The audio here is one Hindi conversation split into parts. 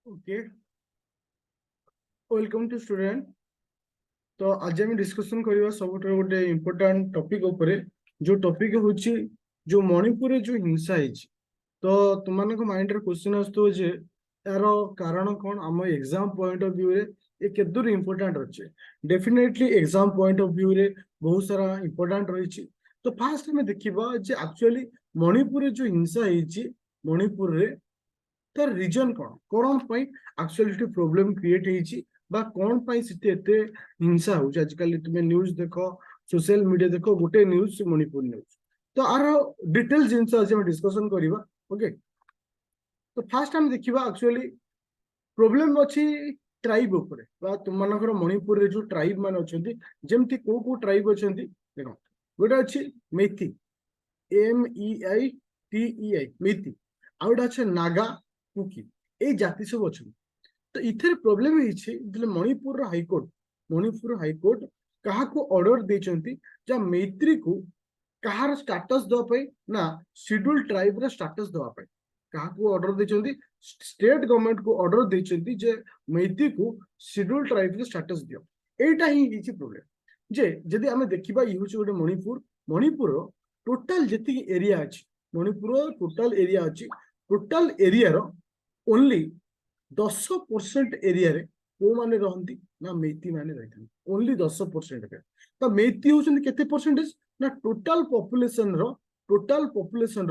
Okay, welcome to student. तो आज हम डिस्कशन करबा सब गोटे इम्पोर्टेंट टॉपिक ऊपर, जो टॉपिक होची जो मणिपुर रे जो हिंसा है। तो तुम माइंड रे क्वेश्चन आसतो जे यार कारण कौन आम एग्जाम पॉइंट ऑफ व्यू रे ये केदूर इम्पोर्टेंट अच्छे। Definitely exam point of view रे बहुत सारा इम्पोर्टेंट रही। तो फास्ट हमें देखिबा जे एक्चुअली मणिपुर रे जो हिंसा है मणिपुर रे तार रिजन कौन कौन पाई एक्चुअली प्रॉब्लम क्रिएट होईची बा कौन पाई सिटी एते हिंसा हो। आजकल तुम न्यूज देखो, सोशल मीडिया देखो, गोटे न्यूज मणिपुर न्यूज। तो आर डिटेल जिनस आज हम डिस्कशन करबा। ओके, तो फास्ट हम देखिबा एक्चुअली प्रॉब्लम अछि ट्राइब ऊपर बा तुम मानकर मणिपुर रे जो ट्राइब मान अछंती, जेमति को ट्राइब अछंती देखो। गोटे अछि मैथी, MEITEI मैथी, आ गोटे अछि नागा, कुकी, ए जाति सब अछंती। तो इथे प्रॉब्लम है मणिपुर हाईकोर्ट, मणिपुर हाईकोर्ट कहा को ऑर्डर देचंती जा मैत्री को कहार स्टेटस दवाई ना शेड्यूल ट्राइब रा स्टेटस दवाई। कहा को ऑर्डर देचंती, स्टेट गवर्नमेंट को ऑर्डर देचंती जे मैत्री को शेड्यूल ट्राइब रा स्टेटस दियो। एटा ही हिची प्रॉब्लम जे जदी हमें देखिबा इ होची गोटे मणिपुर, मणिपुर टोटल जति एरिया अछि, मणिपुर टोटल एरिया अछि, टोटल एरिया रो ओनली 10% एरिया रे को माने रहंती ना मैती माने रहथन। ओनली 10% रे तो मैती होचंदी केते परसेंटेज ना टोटल पॉपुलेशन रो 50%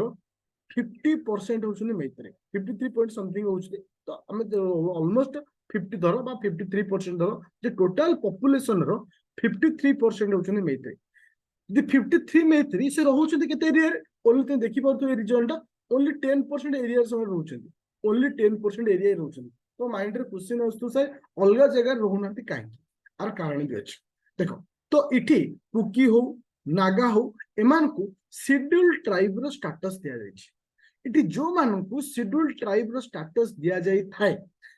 होचंदी मैती रे, 53 पॉइंट समथिंग होचंदी। तो हमें ऑलमोस्ट 50 धरो बा 53% धरो जे टोटल पॉपुलेशन रो 53% होचंदी मैती। दी 53 मैत्री से रहउछंती केते एरिया रे ओनली ते देखि परतो ए रिजल्ट ओनली 10% एरिया से रहउछंती, ओनली 10% एरिया रहउछंती। तो माइंड रे क्वेश्चन आस्तु से अलगा जगह रहउनांती काहे, आर कारण भी अछि देखो। तो इठी कुकी हो नागा हो एमान को शेड्यूल ट्राइब रो स्टेटस दिया जायछि। इठी जो मानन को शेड्यूल ट्राइब रो स्टेटस दिया जाय थाए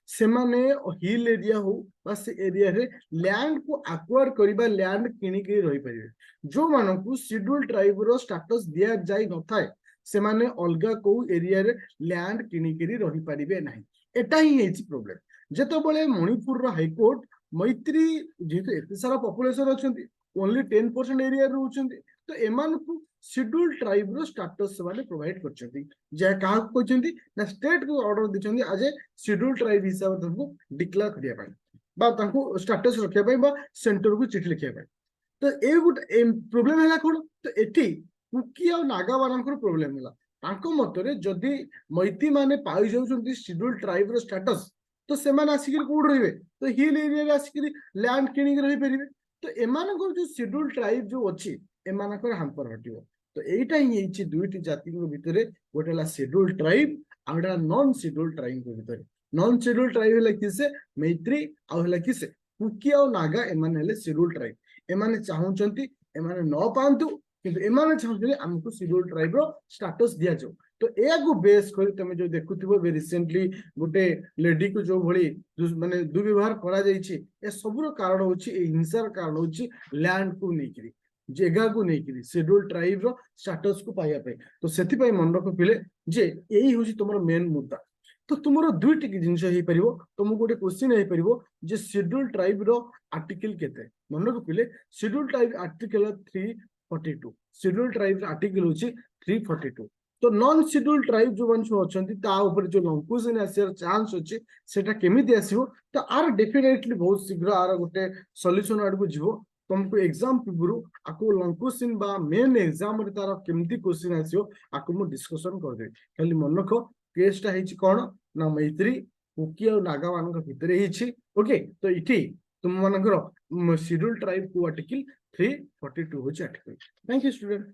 सेमाने हिल एरिया हो बा से एरिया रे लैंड को एक्वायर करिबा, लैंड किनि के रहि परिबे। जो मानन को शेड्यूल ट्राइब रो स्टेटस दिया जाय न थाए सेमाने अलगा को एरिया रे लैंड किनि के रहि परिबे नाही। एटा ही हेछि प्रॉब्लम। जेतो बळे मणिपुर रो हाईकोर्ट मैत्री जेतो एते सारा पॉपुलेशन अछंती, ओनली 10% एरिया रहउछंती, तो एमान को शेड्यूल ट्राइब रो स्टेटस वाले प्रोवाइड करछंती। जे कहा को कहछंती ना स्टेट को ऑर्डर दिछंती आज शेड्यूल ट्राइब हिसाब से तुमको डिक्लेयर करिया पाई बा तांको स्टेटस रखिया पाई बा सेंटर को चिठी लिखिया पाई। तो ए गुटे प्रॉब्लम हैला कोन, तो एठी कुकी और नागा वाला प्रॉब्लम हैला। तांको मतरे जदी मैती माने पाई जाउछंती शेड्यूल ट्राइब रो स्टेटस, तो सेमान आसिक कोड रहिबे, तो हिल एरिया रे आसिक लैंड किनिक रहि परिबे। तो एमानकर जो शेड्यूल ट्राइब जो अछि एमानकर हाम्पर हटिबो। तो एटा ही हेछि दुईटी जाति को भितरे गोटे ला शेड्यूल ट्राइब आ गोटे नॉन शेड्यूल ट्राइब को भितरे। नॉन शेड्यूल ट्राइब हैला किसे मैत्री आ हैला किसे कुकी और नागा, एमान हैले शेड्यूल ट्राइब। एमाने चाहुचंती एमाने न पांतु, किंतु एमाने चाहुचंती हमको शेड्यूल ट्राइब रो स्टेटस दिया जाओ। तो ए को बेस कर तमे जो देखुथिबो बे रिसेंटली गोटे लेडी को जो भली माने दुर्व्यवहार करा जायछि, ए सबरो कारण होछि ए हिंसार कारण होछि लैंड को नेकिरी, जगह को नेकिरी शेड्यूल ट्राइब रो स्टेटस को पाइया पे। तो सेति पई मन रख पिले जे एही होछि तमरो मेन मुद्दा। तो तुमरो दुईटी जिनस हे परिबो, तुमको गोटे क्वेश्चन हे परिबो जे शेड्यूल ट्राइब रो आर्टिकल केते। मन रख पिले schedule tribe article 342, schedule tribe article होछि 342। तो नॉन शेड्यूल ट्राइब जो वन अछंती ता ऊपर जो लंकुशन आसियर चांस अछि सेटा केमिति आसीबो। तो आर डेफिनेटली बहुत शीघ्र आर गोटे सॉल्यूशन आड़ को जीवो। तुमको एग्जाम पूर्व आपको लंकुशन बा मेन एग्जाम रे तार केमिति क्वेश्चन आसीबो आपको मु डिस्कशन कर दे। खाली मन रखो केसटा हेछि कोन ना मैत्री कुकी और नागा मान भितर हेछि। ओके, तो इठी तुम मानकर शेड्यूल ट्राइब को आर्टिकल 342 होछि आर्टिकल। Thank you student.